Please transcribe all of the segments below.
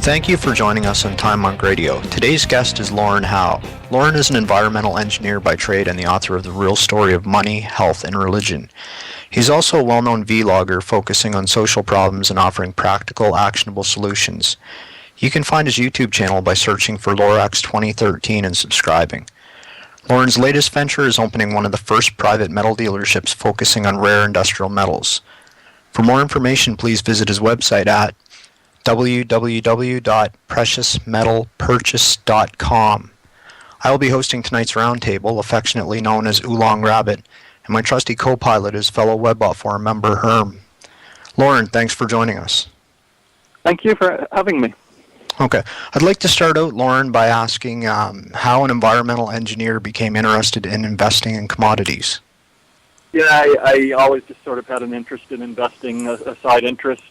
Thank you for joining us on Time Monk Radio. Today's guest is Loren Howe. Loren is an environmental engineer by trade and the author of The Real Story of Money, Health, and Religion. He's also a well-known vlogger focusing on social problems and offering practical, actionable solutions. You can find his YouTube channel by searching for Lorax 2013 and subscribing. Loren's latest venture is opening one of the first private metal dealerships focusing on rare industrial metals. For more information, please visit his website at www.preciousmetalpurchase.com. I will be hosting tonight's roundtable, affectionately known as Oolong Rabbit, and my trusty co-pilot is fellow WebBot Forum member Herm. Loren, thanks for joining us. Thank you for having me. Okay. I'd like to start out, Loren, by asking how an environmental engineer became interested in investing in commodities. Yeah, I always just sort of had an interest in investing, a side interest.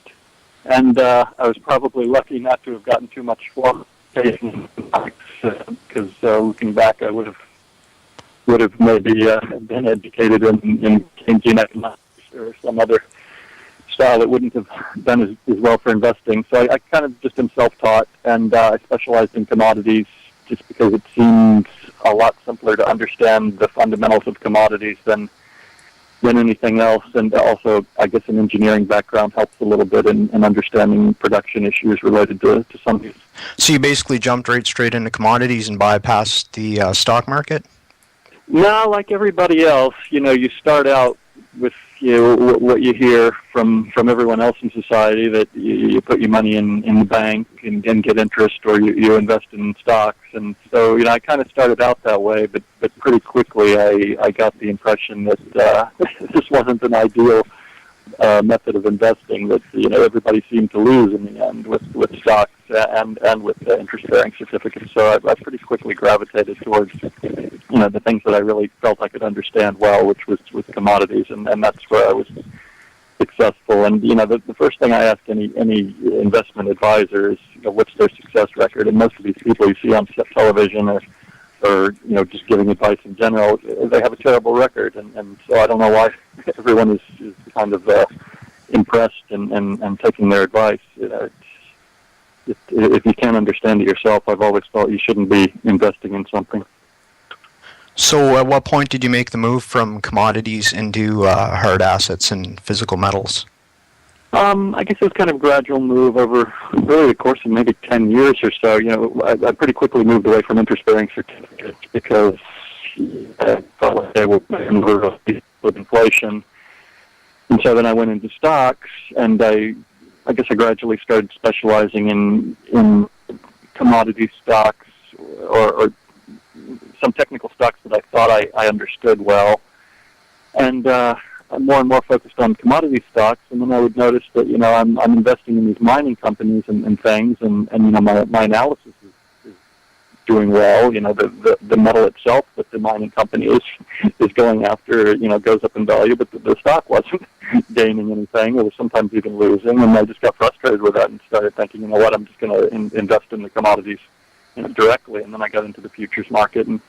And I was probably lucky not to have gotten too much qualification because looking back, I would have maybe been educated in Keynesian economics or some other style that wouldn't have done as well for investing. So I kind of just am self-taught, and I specialized in commodities just because it seems a lot simpler to understand the fundamentals of commodities than anything else, and also I guess an engineering background helps a little bit in understanding production issues related to some of these. So you basically jumped right straight into commodities and bypassed the stock market? No, like everybody else, you start out with what you hear from everyone else in society, that you put your money in the bank and get interest, or you invest in stocks. And so, I kind of started out that way, but pretty quickly I got the impression that this wasn't an ideal method of investing, that everybody seemed to lose in the end with stocks and with interest-bearing certificates. So I pretty quickly gravitated towards the things that I really felt I could understand well, which was commodities, and that's where I was successful. And the first thing I ask any investment advisor is what's their success record. And most of these people you see on television or just giving advice in general, they have a terrible record, and so I don't know why everyone is kind of impressed and taking their advice. If you can't understand it yourself, I've always thought you shouldn't be investing in something. So at what point did you make the move from commodities into hard assets and physical metals? I guess it was kind of a gradual move over really the course of maybe 10 years or so. I pretty quickly moved away from interest-bearing certificates because I felt like they were with inflation. And so then I went into stocks, and I guess I gradually started specializing in commodity stocks or some technical stocks that I thought I understood well. And I'm more and more focused on commodity stocks, and then I would notice that I'm investing in these mining companies and things, and my analysis is doing well. The metal itself that the mining company is going after goes up in value, but the stock wasn't gaining anything. It was sometimes even losing, and I just got frustrated with that and started thinking, what, I'm just going to invest in the commodities directly. And then I got into the futures market, and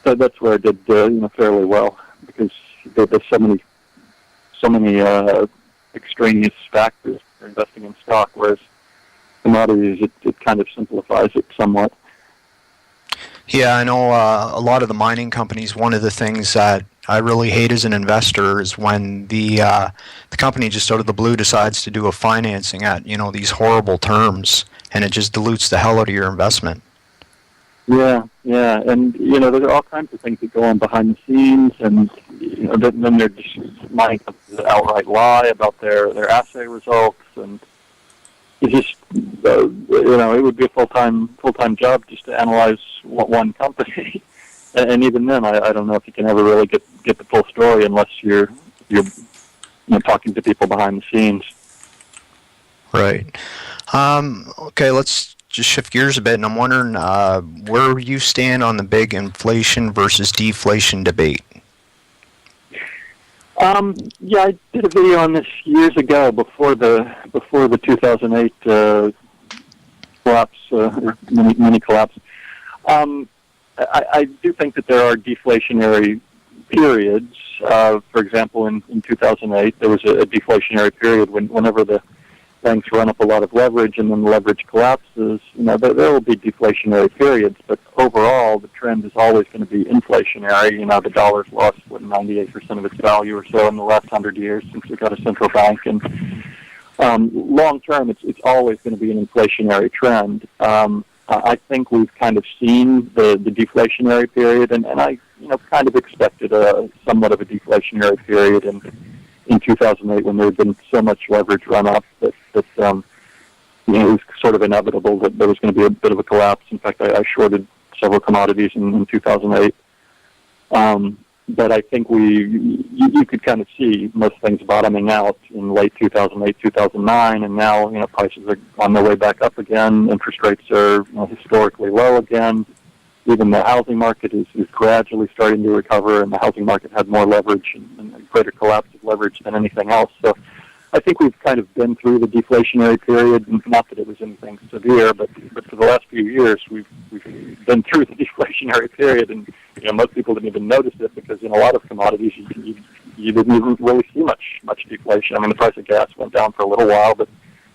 that's where I did fairly well, because there's so many extraneous factors for investing in stock, whereas commodities, it kind of simplifies it somewhat. Yeah, I know a lot of the mining companies, one of the things that I really hate as an investor is when the company just out of the blue decides to do a financing at these horrible terms, and it just dilutes the hell out of your investment. Yeah, and there are all kinds of things that go on behind the scenes, and then they're just mining companies that outright lie about their assay results, and it just it would be a full-time job just to analyze one company, and even then I don't know if you can ever really get the full story unless you're talking to people behind the scenes. Right. Okay, let's just shift gears a bit, and I'm wondering where you stand on the big inflation versus deflation debate. Yeah, I did a video on this years ago before the 2008 collapse, or mini collapse. I do think that there are deflationary periods. For example, in 2008, there was a deflationary period whenever the banks run up a lot of leverage and then the leverage collapses. There will be deflationary periods, but overall, the trend is always going to be inflationary. The dollar's lost 98% of its value or so in the last 100 years since we got a central bank, and long term, it's always going to be an inflationary trend. I think we've kind of seen the deflationary period, and I kind of expected somewhat of a deflationary period in 2008 when there had been so much leverage run up that it was sort of inevitable that there was going to be a bit of a collapse. In fact, I shorted several commodities in 2008. But I think you could kind of see most things bottoming out in late 2008, 2009, and now prices are on their way back up again. Interest rates are historically low again. Even the housing market is gradually starting to recover, and the housing market had more leverage and a greater collapse of leverage than anything else. So I think we've kind of been through the deflationary period. Not that it was anything severe, but for the last few years we've been through the deflationary period, and most people didn't even notice it because in a lot of commodities you didn't even really see much deflation. I mean, the price of gas went down for a little while, but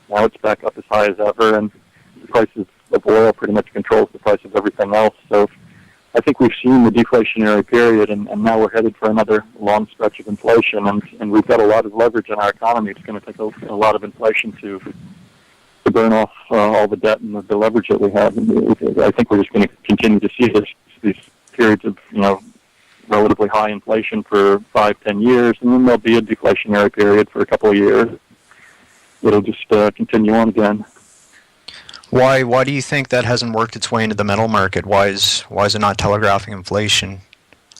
now it's back up as high as ever, and the prices of oil pretty much controls the price of everything else. So I think we've seen the deflationary period, and now we're headed for another long stretch of inflation, and we've got a lot of leverage in our economy. It's going to take a lot of inflation to burn off all the debt and the leverage that we have. And I think we're just going to continue to see these periods of relatively high inflation for 5-10 years, and then there'll be a deflationary period for a couple of years. It'll just continue on again. Why do you think that hasn't worked its way into the metal market? Why is it not telegraphing inflation?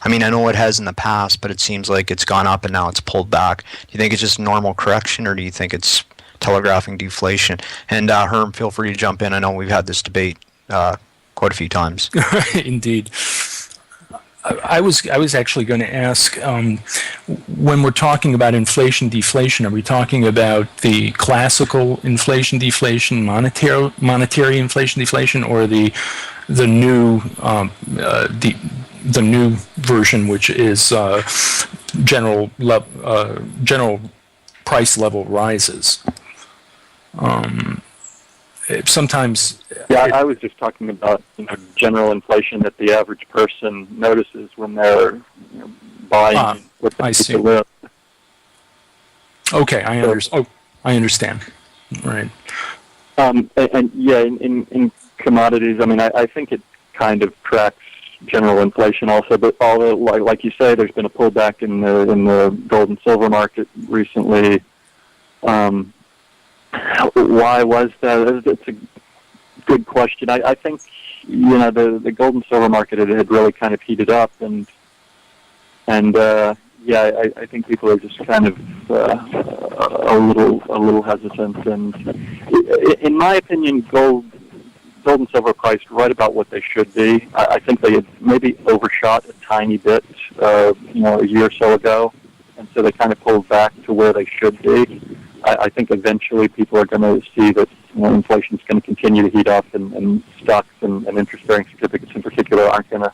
I mean, I know it has in the past, but it seems like it's gone up and now it's pulled back. Do you think it's just normal correction, or do you think it's telegraphing deflation? And Herm, feel free to jump in. I know we've had this debate quite a few times. Indeed. I was actually going to ask, when we're talking about inflation deflation, are we talking about the classical inflation deflation, monetary inflation deflation, or the new version, which is general price level rises? Sometimes. Yeah, I was just talking about general inflation that the average person notices when they're buying what they see. live. Okay, I understand. Right. And yeah, in commodities, I mean, I think it kind of tracks general inflation also. But although, like you say, there's been a pullback in the gold and silver market recently. Why was that? It's a good question. I think the gold and silver market had really kind of heated up, and I think people are just kind of a little hesitant. And in my opinion, gold and silver priced right about what they should be. I think they had maybe overshot a tiny bit, a year or so ago, and so they kind of pulled back to where they should be. I think eventually people are going to see that inflation is going to continue to heat up, and stocks and interest-bearing certificates in particular aren't going to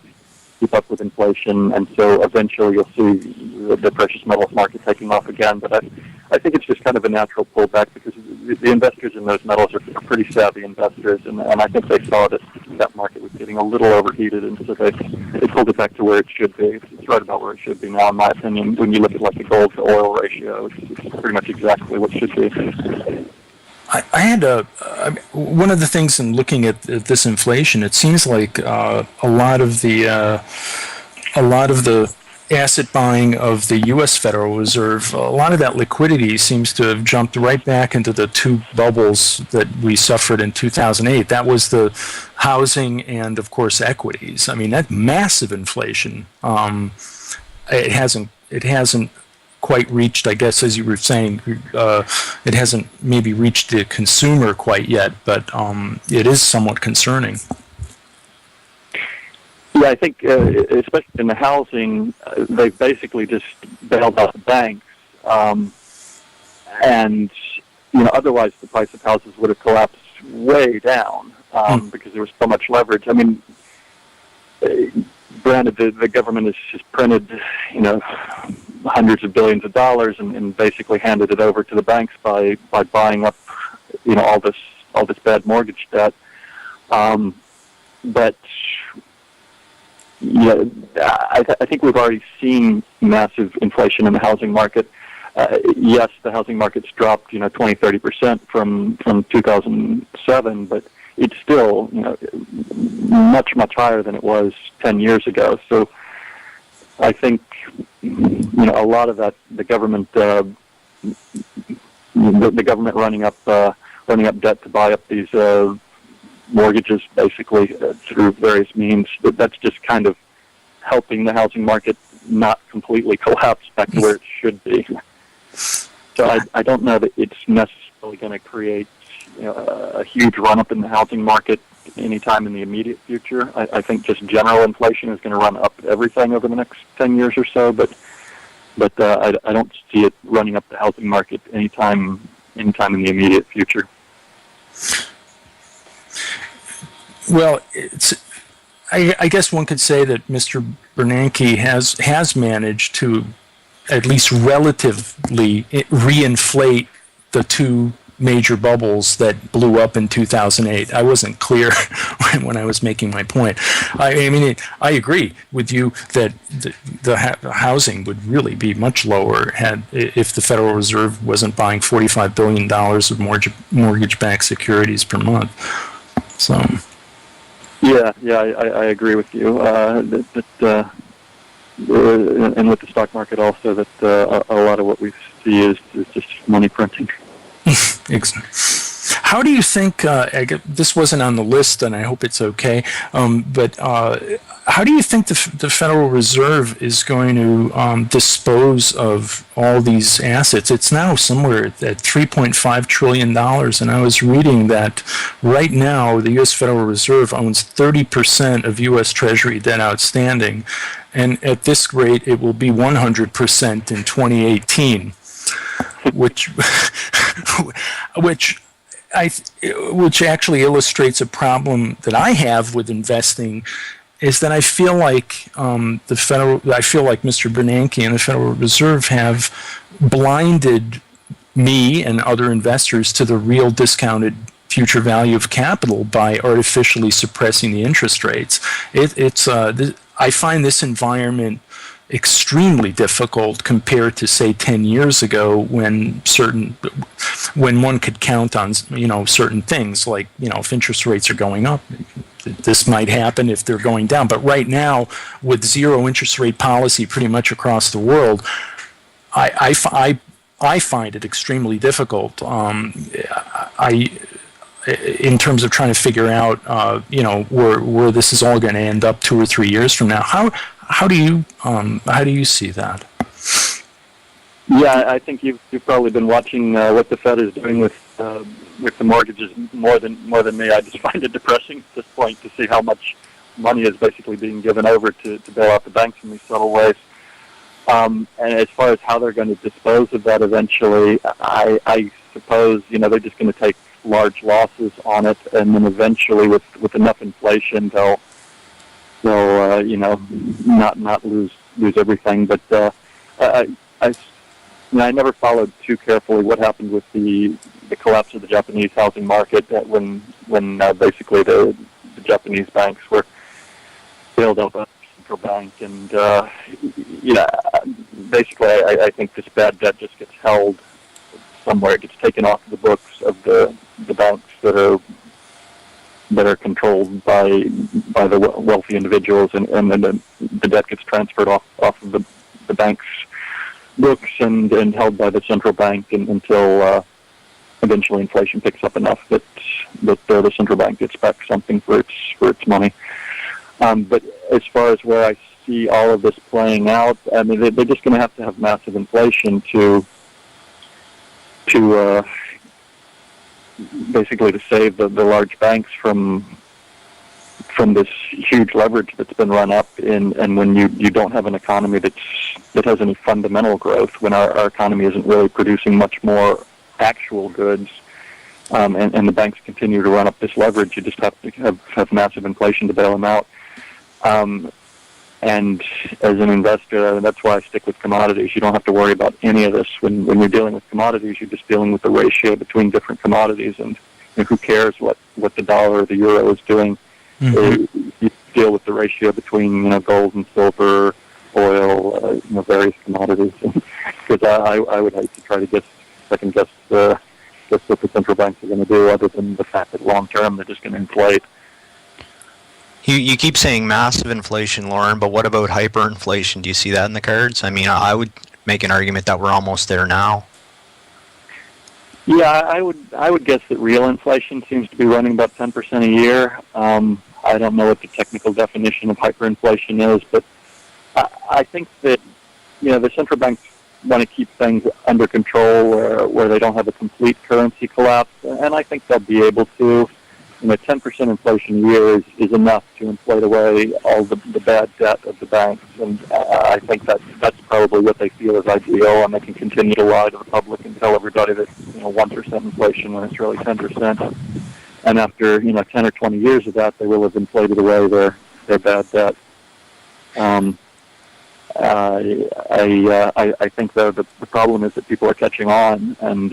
keep up with inflation, and so eventually you'll see the precious metals market taking off again. But I think it's just kind of a natural pullback because the investors in those metals are pretty savvy investors, and I think they saw that market was getting a little overheated, and so they pulled it back to where it should be. It's right about where it should be now, in my opinion. When you look at like the gold to oil ratio, it's pretty much exactly what it should be. I had one of the things in looking at this inflation, it seems like a lot of the asset buying of the U.S. Federal Reserve, a lot of that liquidity seems to have jumped right back into the two bubbles that we suffered in 2008. That was the housing and, of course, equities. I mean, that massive inflation. It hasn't quite reached, I guess, as you were saying, it hasn't maybe reached the consumer quite yet, but it is somewhat concerning. Yeah, I think, especially in the housing, they've basically just bailed out the banks. And, otherwise the price of houses would have collapsed way down because there was so much leverage. I mean, granted, the government has just printed, hundreds of billions of dollars and basically handed it over to the banks by buying up, all this bad mortgage debt. But I think we've already seen massive inflation in the housing market. Yes, the housing market's dropped, 20-30% from 2007, but it's still, much higher than it was 10 years ago. So I think, a lot of that, the government, the government running up debt to buy up these mortgages, basically through various means, that's just kind of helping the housing market not completely collapse back to where it should be. So I don't know that it's necessarily going to create a huge run-up in the housing market anytime in the immediate future. I think just general inflation is going to run up everything over the next 10 years or so, but I don't see it running up the housing market anytime in the immediate future. Well, I guess one could say that Mr. Bernanke has managed to at least relatively reinflate the two major bubbles that blew up in 2008. I wasn't clear when I was making my point. I mean, I agree with you that the housing would really be much lower if the Federal Reserve wasn't buying $45 billion of mortgage-backed securities per month. So. Yeah, I agree with you. And with the stock market also, that a lot of what we see is just money printing. How do you think, this wasn't on the list and I hope it's okay, but how do you think the Federal Reserve is going to dispose of all these assets? It's now somewhere at $3.5 trillion, and I was reading that right now the U.S. Federal Reserve owns 30% of U.S. Treasury debt outstanding, and at this rate it will be 100% in 2018. Which actually illustrates a problem that I have with investing, is that I feel like Mr. Bernanke and the Federal Reserve have blinded me and other investors to the real discounted future value of capital by artificially suppressing the interest rates. I find this environment extremely difficult compared to, say, 10 years ago when one could count on certain things like if interest rates are going up, this might happen. If they're going down, but right now with zero interest rate policy pretty much across the world, I find it extremely difficult. In terms of trying to figure out where this is all going to end up 2 or 3 years from now. How do you see that? Yeah, I think you've probably been watching what the Fed is doing with the mortgages more than me. I just find it depressing at this point to see how much money is basically being given over to bail out the banks in these subtle ways. And as far as how they're going to dispose of that eventually, I suppose they're just going to take large losses on it, and then eventually with enough inflation they'll not lose everything. But I never followed too carefully what happened with the collapse of the Japanese housing market when basically the Japanese banks were bailed out by the central bank, and basically I think this bad debt just gets held somewhere. It gets taken off the books of the banks that are controlled by the wealthy individuals, and then the debt gets transferred off of the bank's books and held by the central bank until eventually inflation picks up enough that the central bank gets back something for its money. But as far as where I see see all of this playing out. I mean, they're just going to have massive inflation to basically to save the large banks from this huge leverage that's been run up in, and when you don't have an economy that has any fundamental growth, when our economy isn't really producing much more actual goods, and the banks continue to run up this leverage, you just have to have massive inflation to bail them out. And as an investor, that's why I stick with commodities. You don't have to worry about any of this. When you're dealing with commodities, you're just dealing with the ratio between different commodities, and who cares what the dollar or the euro is doing. Mm-hmm. You deal with the ratio between gold and silver, oil, various commodities. Because I would hate to try to second guess what the central banks are going to do, other than the fact that long term they're just going to inflate. You keep saying massive inflation, Loren, but what about hyperinflation? Do you see that in the cards? I mean, I would make an argument that we're almost there now. Yeah, I would guess that real inflation seems to be running about 10% a year. I don't know what the technical definition of hyperinflation is, but I think that the central banks want to keep things under control where they don't have a complete currency collapse, and I think they'll be able to. 10% inflation a year is enough to inflate away all the bad debt of the banks, and I think that's probably what they feel is ideal, and they can continue to lie to the public and tell everybody that 1% inflation when it's really 10%. And after 10 or 20 years of that, they will have inflated away their bad debt. I think the problem is that people are catching on, and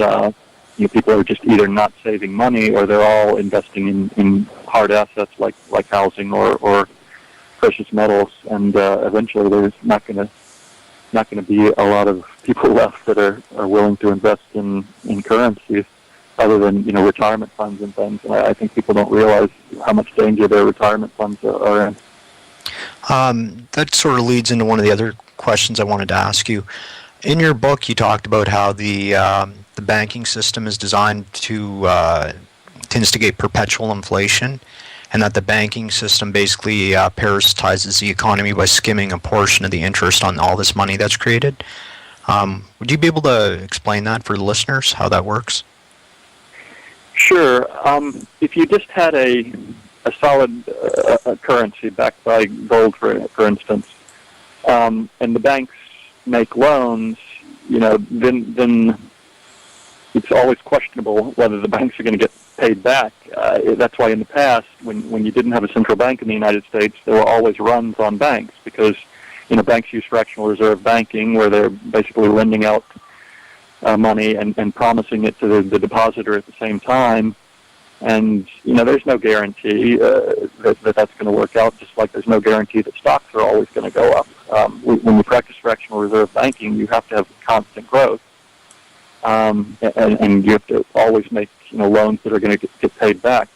people are just either not saving money, or they're all investing in hard assets like housing or precious metals, and eventually there's not going to be a lot of people left that are willing to invest in currencies, other than retirement funds and things. And I think people don't realize how much danger their retirement funds are in. That sort of leads into one of the other questions I wanted to ask you. In your book, you talked about how the banking system is designed to instigate perpetual inflation, and that the banking system basically parasitizes the economy by skimming a portion of the interest on all this money that's created. Would you be able to explain that for the listeners, how that works? Sure. If you just had a solid currency backed by gold, for instance, and the banks make loans, then it's always questionable whether the banks are going to get paid back. That's why in the past, when you didn't have a central bank in the United States, there were always runs on banks, because banks use fractional reserve banking, where they're basically lending out money and promising it to the depositor at the same time. And there's no guarantee that that's going to work out, just like there's no guarantee that stocks are always going to go up. When you practice fractional reserve banking, you have to have constant growth, and you have to always make loans that are going to get paid back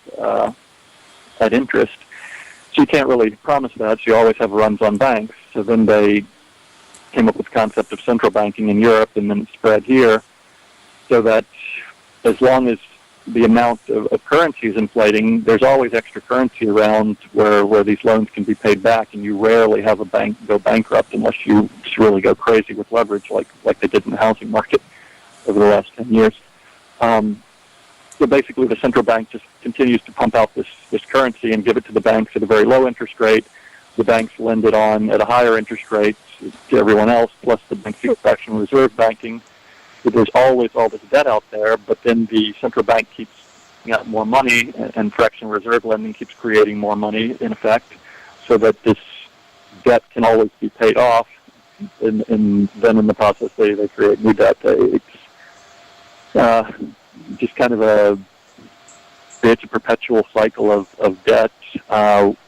at interest. So you can't really promise that. So you always have runs on banks. So then they came up with the concept of central banking in Europe, and then it spread here, so that as long as the amount of currency is inflating, there's always extra currency around where these loans can be paid back, and you rarely have a bank go bankrupt unless you just really go crazy with leverage like they did in the housing market over the last 10 years. So basically the central bank just continues to pump out this currency and give it to the banks at a very low interest rate. The banks lend it on at a higher interest rate to everyone else, plus the banks use fractional reserve banking. So there's always all this debt out there, but then the central bank keeps getting more money, and fractional reserve lending keeps creating more money, in effect, so that this debt can always be paid off, and then in the process they create new debt. It's just kind of creates a perpetual cycle of debt,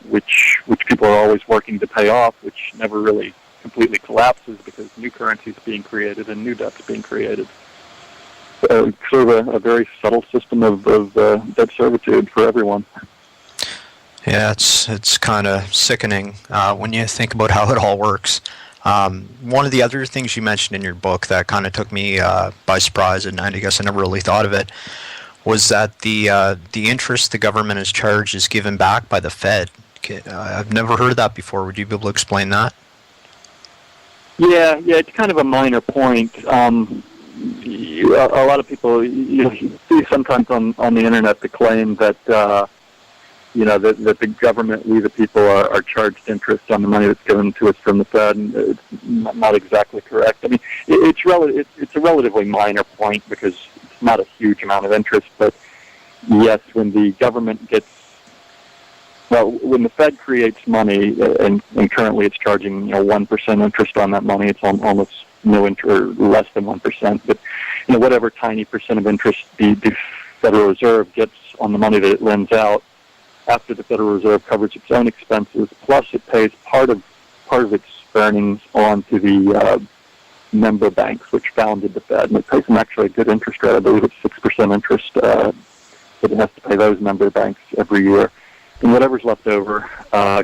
which people are always working to pay off, which never really completely collapses because new currency is being created and new debt is being created. So sort of a very subtle system of debt servitude for everyone. Yeah, it's kind of sickening when you think about how it all works. One of the other things you mentioned in your book that kind of took me by surprise, and I guess I never really thought of it, was that the interest the government has charged is given back by the Fed. I've never heard of that before. Would you be able to explain that? Yeah, it's kind of a minor point. A lot of people, you see sometimes on the internet the claim that, that the government, we the people, are charged interest on the money that's given to us from the Fed, and it's not exactly correct. I mean, it's a relatively minor point because it's not a huge amount of interest, but yes, when the government when the Fed creates money, and currently it's charging 1% interest on that money, it's almost no interest, or less than 1%. But whatever tiny percent of interest the Federal Reserve gets on the money that it lends out, after the Federal Reserve covers its own expenses, plus it pays part of its earnings on to the member banks, which founded the Fed, and it pays them actually a good interest rate. I believe it's 6% interest that it has to pay those member banks every year. And whatever's left over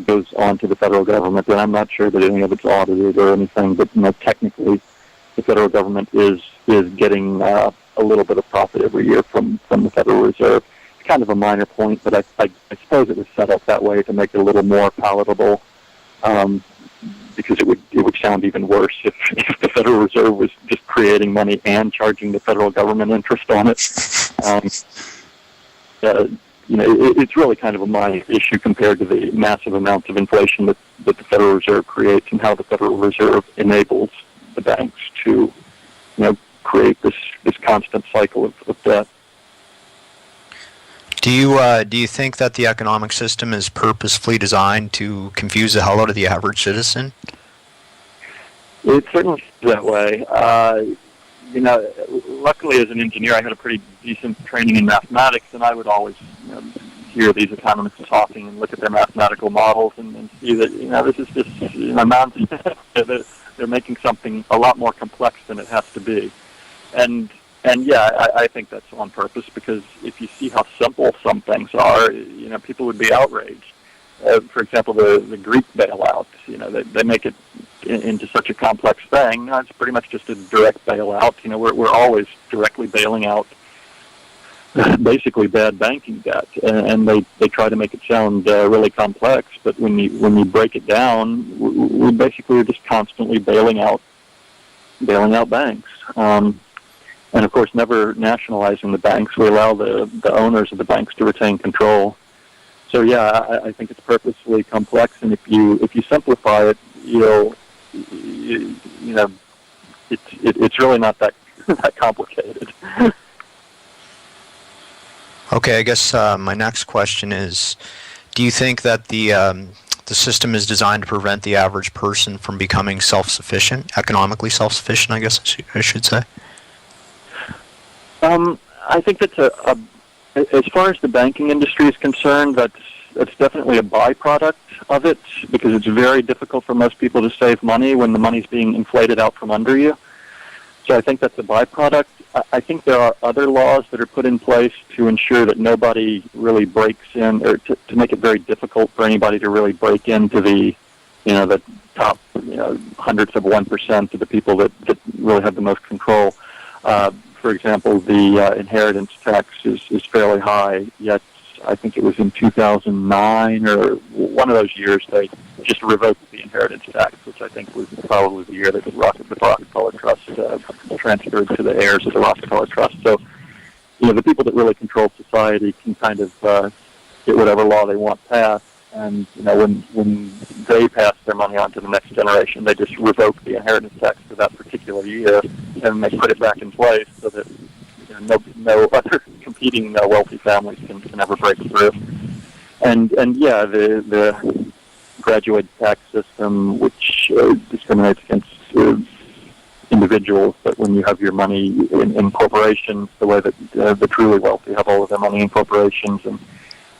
goes on to the federal government. And I'm not sure that any of it's audited or anything, but technically, the federal government is getting a little bit of profit every year from the Federal Reserve. It's kind of a minor point, but I suppose it was set up that way to make it a little more palatable, because it would sound even worse if the Federal Reserve was just creating money and charging the federal government interest on it. It's really kind of a minor issue compared to the massive amounts of inflation that the Federal Reserve creates, and how the Federal Reserve enables the banks to, create this constant cycle of debt. Do you think that the economic system is purposefully designed to confuse the hell out of the average citizen? It certainly is that way. Luckily as an engineer, I had a pretty decent training in mathematics, and I would always hear these economists talking and look at their mathematical models and see that this is just nonsense. They're making something a lot more complex than it has to be, and yeah, I think that's on purpose, because if you see how simple some things are, people would be outraged. For example, the Greek bailouts, they make it into such a complex thing. It's pretty much just a direct bailout. We're always directly bailing out basically bad banking debt, and they try to make it sound really complex. But when you break it down, we basically are just constantly bailing out banks. And of course, never nationalizing the banks. We allow the owners of the banks to retain control. So yeah, I think it's purposely complex, and if you simplify it, it's really not that complicated. Okay, I guess my next question is: do you think that the system is designed to prevent the average person from becoming self-sufficient, economically self-sufficient? I guess I should say. I think that's as far as the banking industry is concerned, that's definitely a byproduct of it, because it's very difficult for most people to save money when the money's being inflated out from under you. So I think that's a byproduct. I think there are other laws that are put in place to ensure that nobody really breaks in, or to make it very difficult for anybody to really break into the top hundredths of 1% of the people that really have the most control. For example, the inheritance tax is fairly high, yet I think it was in 2009 or one of those years they just revoked the inheritance tax, which I think was probably the year that the Rockefeller Trust transferred to the heirs of the Rockefeller Trust. So, the people that really control society can kind of get whatever law they want passed, and when they pass their money on to the next generation, they just revoke the inheritance tax for that particular year, and they put it back in place so that no other competing wealthy families can ever break through. And yeah, the graduated tax system, which discriminates against individuals, but when you have your money in corporations, the way that the truly wealthy have all of their money in corporations and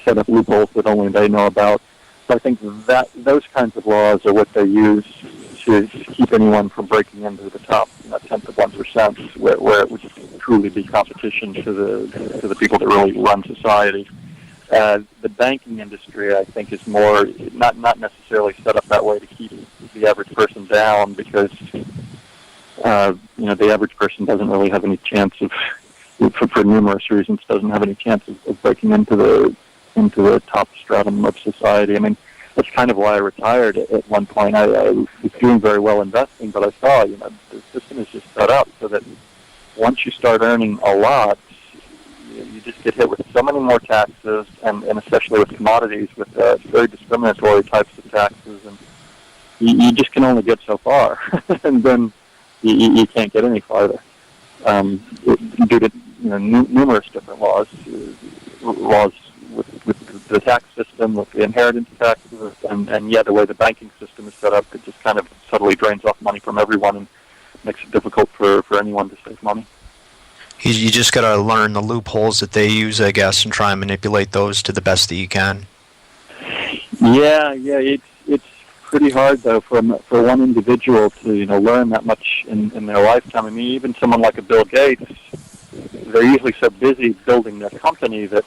set up loopholes that only they know about. So I think that those kinds of laws are what they use to keep anyone from breaking into the top 10th of 1%, where it would truly be competition to the people that really run society. The banking industry, I think, is more not necessarily set up that way to keep the average person down, because the average person doesn't really have any chance of, for numerous reasons, doesn't have any chance of breaking into the top stratum of society. I mean, that's kind of why I retired at one point. I was doing very well investing, but I saw, the system is just set up so that once you start earning a lot, you just get hit with so many more taxes, and especially with commodities, with very discriminatory types of taxes, and you just can only get so far, and then you can't get any farther due to numerous different laws with the tax system, with the inheritance taxes, and the way the banking system is set up, it just kind of subtly drains off money from everyone and makes it difficult for anyone to save money. You just got to learn the loopholes that they use, I guess, and try and manipulate those to the best that you can. Yeah, it's pretty hard though for one individual to learn that much in their lifetime. I mean, even someone like a Bill Gates, they're usually so busy building their company that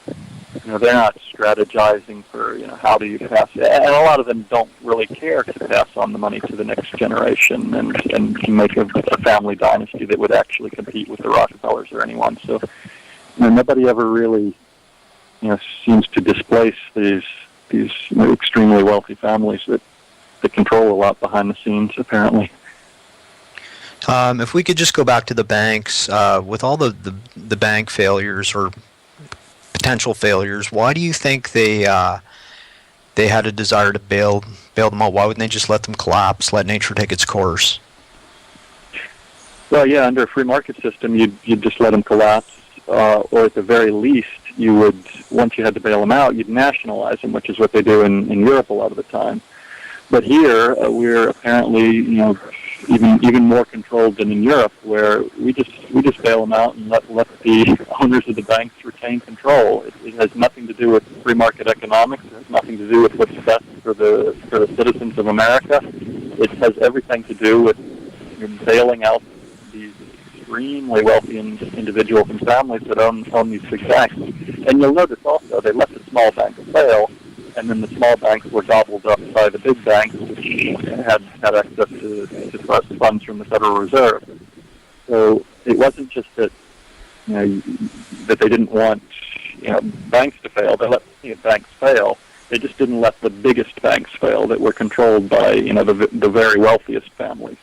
they're not strategizing for how do you pass it, and a lot of them don't really care to pass on the money to the next generation and make a family dynasty that would actually compete with the Rockefellers or anyone. So nobody ever really seems to displace these extremely wealthy families that control a lot behind the scenes, apparently. If we could just go back to the banks, with all the bank failures or potential failures, why do you think they had a desire to bail them out? Why wouldn't they just let them collapse, let nature take its course? Well, yeah, under a free market system, you'd just let them collapse, or at the very least, you would, once you had to bail them out, you'd nationalize them, which is what they do in Europe a lot of the time. But here, we're apparently, even more controlled than in Europe, where we just bail them out and let the owners of the banks retain control. It has nothing to do with free market economics. It has nothing to do with what's best for the citizens of America. It has everything to do with bailing out these extremely wealthy individuals and families that own these big banks. And you'll notice also they let the small banks fail, and then the small banks were gobbled up by the big banks, which had access to funds from the Federal Reserve. So it wasn't just that that they didn't want banks to fail. They let banks fail. They just didn't let the biggest banks fail that were controlled by the very wealthiest families.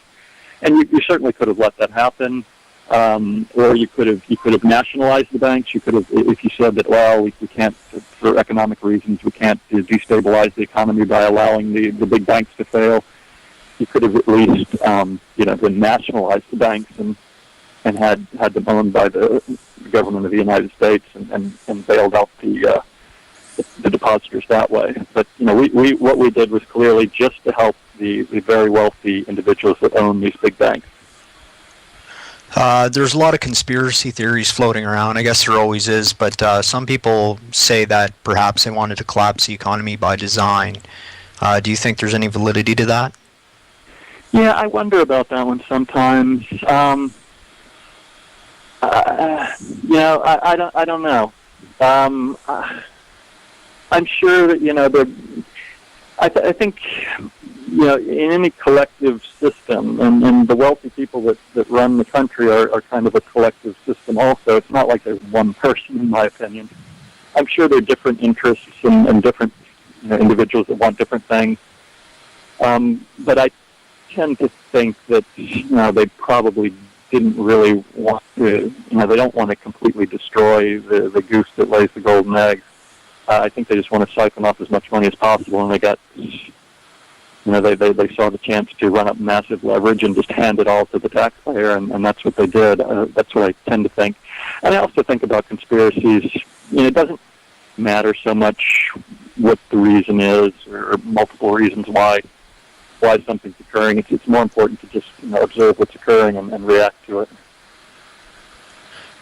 And you certainly could have let that happen. Or you could have nationalized the banks. You could have, if you said that, well, we can't, for economic reasons, we can't destabilize the economy by allowing the big banks to fail. You could have at least, then nationalized the banks and had them owned by the government of the United States and bailed out the depositors that way. But what we did was clearly just to help the very wealthy individuals that own these big banks. There's a lot of conspiracy theories floating around. I guess there always is, but some people say that perhaps they wanted to collapse the economy by design. Do you think there's any validity to that? Yeah, I wonder about that one sometimes. I don't know. I'm sure that I think in any collective system, and the wealthy people that run the country are kind of a collective system also. It's not like there's one person, in my opinion. I'm sure there are different interests and different individuals that want different things. But I tend to think that they probably didn't really want to, they don't want to completely destroy the goose that lays the golden egg. I think they just want to siphon off as much money as possible, and they got, they saw the chance to run up massive leverage and just hand it all to the taxpayer, and that's what they did. That's what I tend to think. And I also think about conspiracies. It doesn't matter so much what the reason is or multiple reasons why something's occurring. It's more important to just observe what's occurring and react to it.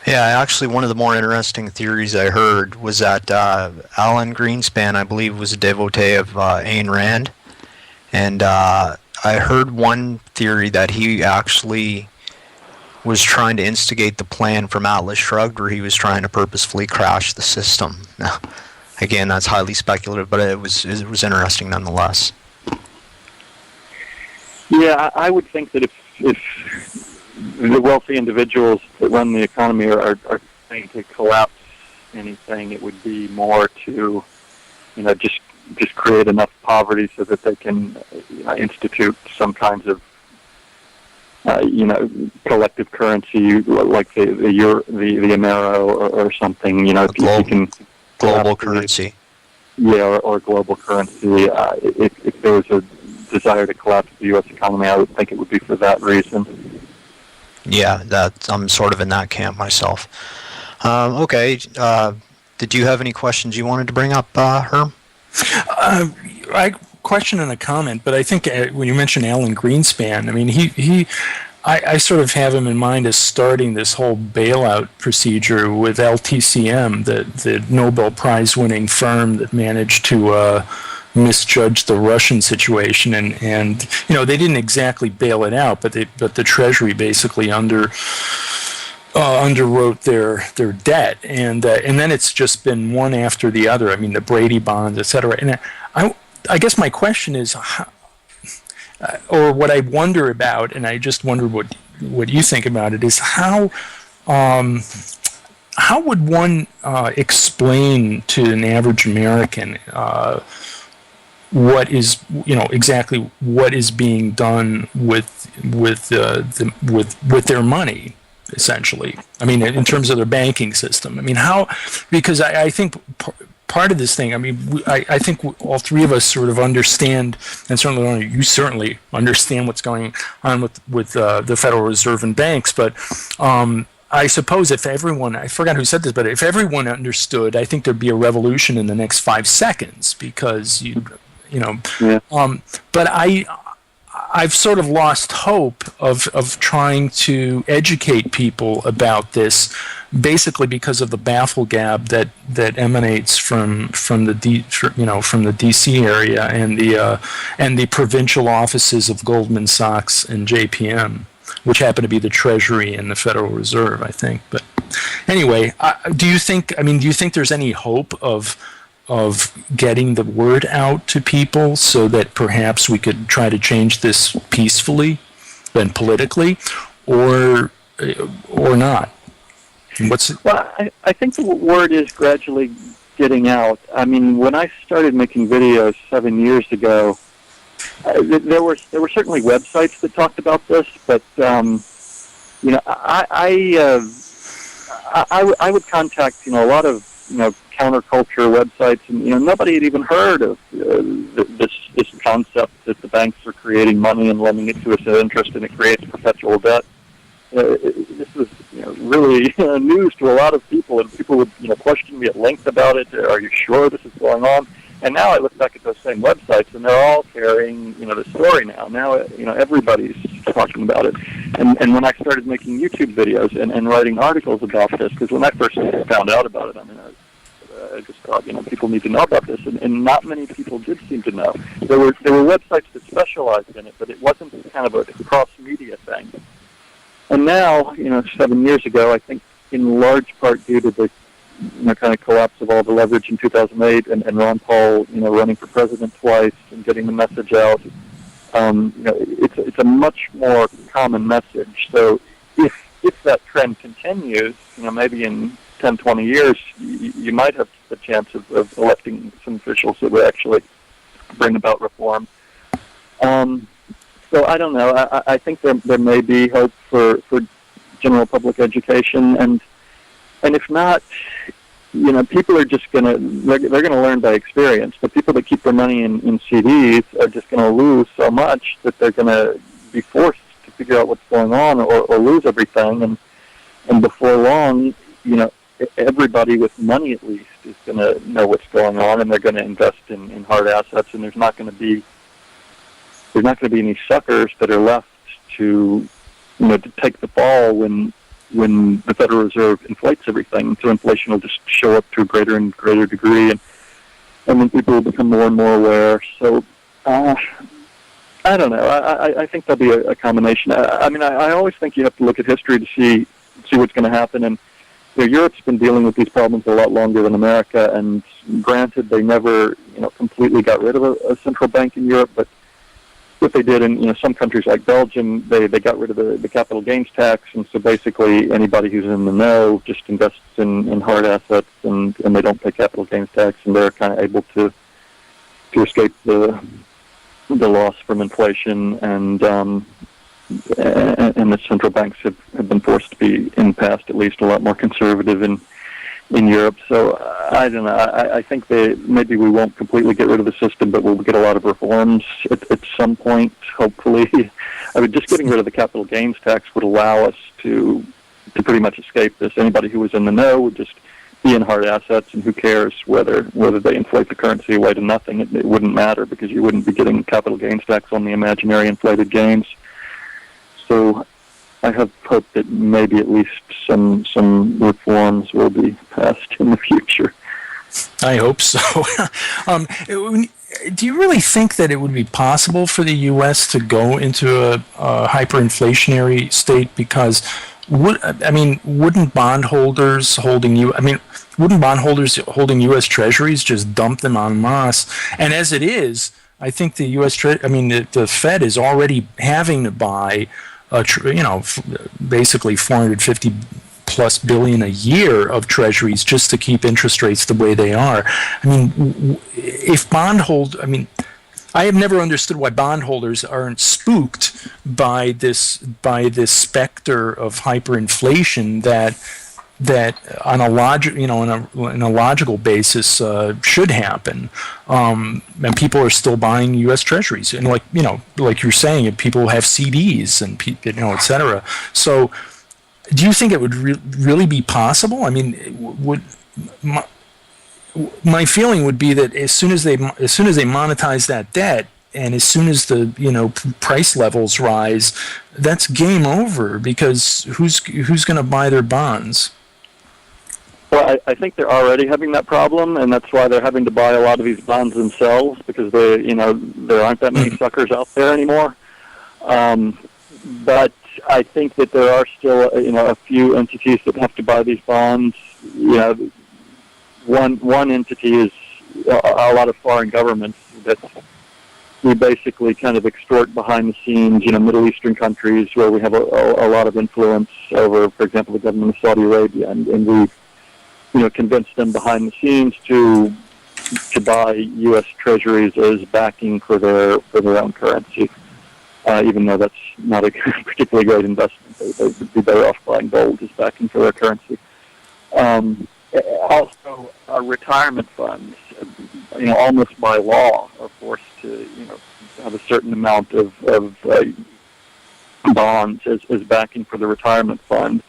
Yeah, actually, one of the more interesting theories I heard was that Alan Greenspan, I believe, was a devotee of Ayn Rand. And I heard one theory that he actually was trying to instigate the plan from Atlas Shrugged, where he was trying to purposefully crash the system. Now, again, that's highly speculative, but it was interesting nonetheless. Yeah, I would think that if the wealthy individuals that run the economy are trying to collapse anything, it would be more to, just just create enough poverty so that they can institute some kinds of collective currency like the euro, the Amero or something. If you can global currency. Or global currency. If there was a desire to collapse the U.S. economy, I would think it would be for that reason. Yeah, I'm sort of in that camp myself. Okay. Did you have any questions you wanted to bring up, Herm? Question and a comment, but I think when you mentioned Alan Greenspan, I mean, I sort of have him in mind as starting this whole bailout procedure with LTCM, the Nobel Prize-winning firm that managed to misjudge the Russian situation, and they didn't exactly bail it out, but the Treasury basically underwrote their debt, and then it's just been one after the other. I mean, the Brady bonds, et cetera. And I guess my question is, or what I wonder about, and I just wonder what you think about it, is how would one explain to an average American what is exactly what is being done with their money, essentially? I mean, in terms of their banking system. I mean, because I think part of this thing, I mean, I think all three of us sort of understand, and certainly you certainly understand what's going on with the Federal Reserve and banks, but I suppose if everyone, I forgot who said this, but if everyone understood, I think there'd be a revolution in the next 5 seconds, because but I've sort of lost hope of trying to educate people about this, basically because of the baffle gab that emanates from the DC area and the provincial offices of Goldman Sachs and JPM, which happen to be the Treasury and the Federal Reserve, I think. But anyway, do you think there's any hope of getting the word out to people so that perhaps we could try to change this peacefully and politically, or not? Well, I think the word is gradually getting out. I mean, when I started making videos 7 years ago, there were certainly websites that talked about this, but I would contact a lot of counterculture websites, and nobody had even heard of this concept that the banks are creating money and lending it to us at interest, and it creates perpetual debt. This was really news to a lot of people, and people would question me at length about it. Are you sure this is going on? And now I look back at those same websites, and they're all carrying the story now. Now everybody's talking about it. And when I started making YouTube videos and writing articles about this, because when I first found out about it, I mean, I just thought people need to know about this, and not many people did seem to know. There were websites that specialized in it, but it wasn't kind of a cross-media thing. And now, 7 years ago, I think in large part due to the kind of collapse of all the leverage in 2008 and Ron Paul, running for president twice and getting the message out, it's a much more common message. So if that trend continues, maybe in 10, 20 years, you might have the chance of electing some officials that would actually bring about reform. So I don't know. I think there may be hope for general public education, and if not, people are just they're gonna learn by experience. The people that keep their money in CDs are just gonna lose so much that they're gonna be forced to figure out what's going on or lose everything, and before long, everybody with money at least is gonna know what's going on, and they're gonna invest in hard assets, and there's not gonna be any suckers that are left to take the fall when the Federal Reserve inflates everything. So inflation will just show up to a greater and greater degree, and then people will become more and more aware. So I don't know. I think there'll be a combination. I mean, I always think you have to look at history to see what's going to happen. And Europe's been dealing with these problems a lot longer than America. And granted, they never completely got rid of a central bank in Europe, but what they did in some countries like Belgium, they got rid of the capital gains tax, and so basically anybody who's in the know just invests in hard assets, and they don't pay capital gains tax, and they're kind of able to escape the loss from inflation, and the central banks have been forced to be, in the past at least, a lot more conservative in Europe. So I don't know. I think that maybe we won't completely get rid of the system, but we'll get a lot of reforms at some point, hopefully. I mean, just getting rid of the capital gains tax would allow us to pretty much escape this. Anybody who was in the know would just be in hard assets, and who cares whether they inflate the currency away to nothing. It wouldn't matter, because you wouldn't be getting capital gains tax on the imaginary inflated gains. So I have hope that maybe at least some reforms will be passed in the future. I hope so. Do you really think that it would be possible for the U.S. to go into a hyperinflationary state? Because wouldn't bondholders holding U.S. Treasuries just dump them en masse? And as it is, I think the U.S. the Fed is already having to buy basically 450 plus billion a year of treasuries just to keep interest rates the way they are. I mean, I have never understood why bondholders aren't spooked by this specter of hyperinflation that on a logical basis should happen, and people are still buying U.S. Treasuries, and like you're saying, people have CDs and et cetera. So, do you think it would really be possible? I mean, my feeling would be that as soon as they monetize that debt, and as soon as the price levels rise, that's game over, because who's going to buy their bonds? Well, I think they're already having that problem, and that's why they're having to buy a lot of these bonds themselves, because there aren't that many suckers out there anymore. But I think that there are still a few entities that have to buy these bonds. One entity is a lot of foreign governments that we basically kind of extort behind the scenes. Middle Eastern countries where we have a lot of influence over, for example, the government of Saudi Arabia, and we convince them behind the scenes to buy U.S. Treasuries as backing for their own currency, even though that's not a particularly great investment. They would be better off buying gold as backing for their currency. Also, retirement funds, almost by law, are forced to have a certain amount of bonds as backing for the retirement fund.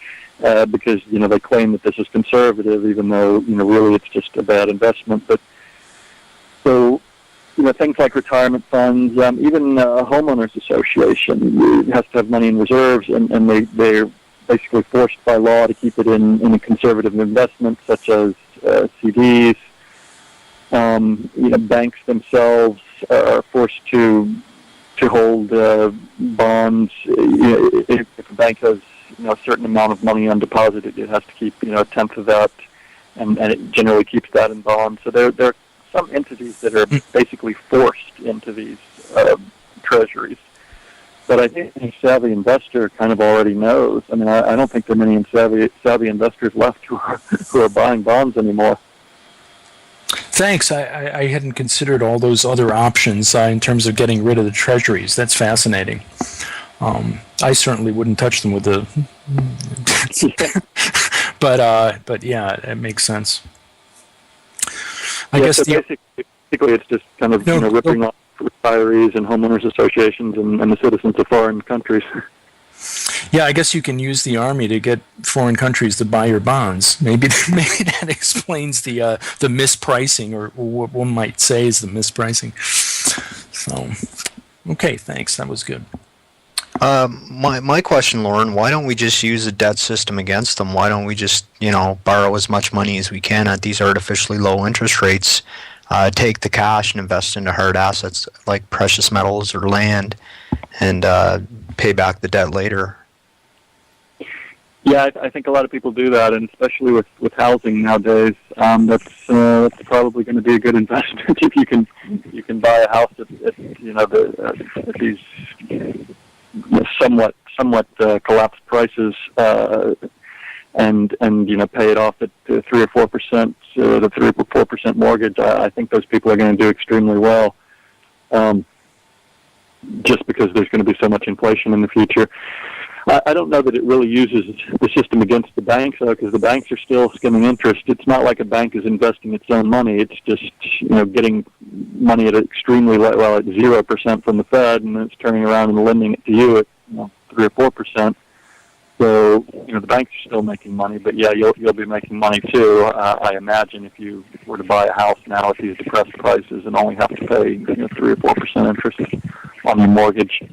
Because they claim that this is conservative, even though really it's just a bad investment. But so things like retirement funds, even a homeowners association has to have money in reserves, and they're basically forced by law to keep it in a conservative investment, such as CDs. Banks themselves are forced to hold bonds. If a bank has a certain amount of money on deposit, it has to keep a tenth of that, and it generally keeps that in bonds. So there are some entities that are basically forced into these treasuries. But I think a savvy investor kind of already knows. I mean, I don't think there are many savvy investors left who are buying bonds anymore. Thanks. I hadn't considered all those other options in terms of getting rid of the treasuries. That's fascinating. I certainly wouldn't touch them with a... but yeah, it makes sense. I guess so basically it's just kind of ripping off retirees and homeowners associations and the citizens of foreign countries. Yeah, I guess you can use the army to get foreign countries to buy your bonds. Maybe that explains the mispricing, or what one might say is the mispricing. So, okay, thanks. That was good. My question, Loren, why don't we just use the debt system against them? Why don't we just, borrow as much money as we can at these artificially low interest rates, take the cash and invest into hard assets like precious metals or land, and pay back the debt later? Yeah, I think a lot of people do that, and especially with housing nowadays, that's probably going to be a good investment if you can buy a house at these somewhat collapsed prices. and pay it off at 3 or 4%, the 3 or 4% mortgage. I think those people are going to do extremely well, just because there's going to be so much inflation in the future. I don't know that it really uses the system against the banks, though, because the banks are still skimming interest. It's not like a bank is investing its own money. It's just, getting money at extremely low, at 0% from the Fed, and then it's turning around and lending it to you at 3 or 4%. So, the banks are still making money, but yeah, you'll be making money too. I imagine if you were to buy a house now at these depressed prices and only have to pay 3 or 4% interest on your mortgage.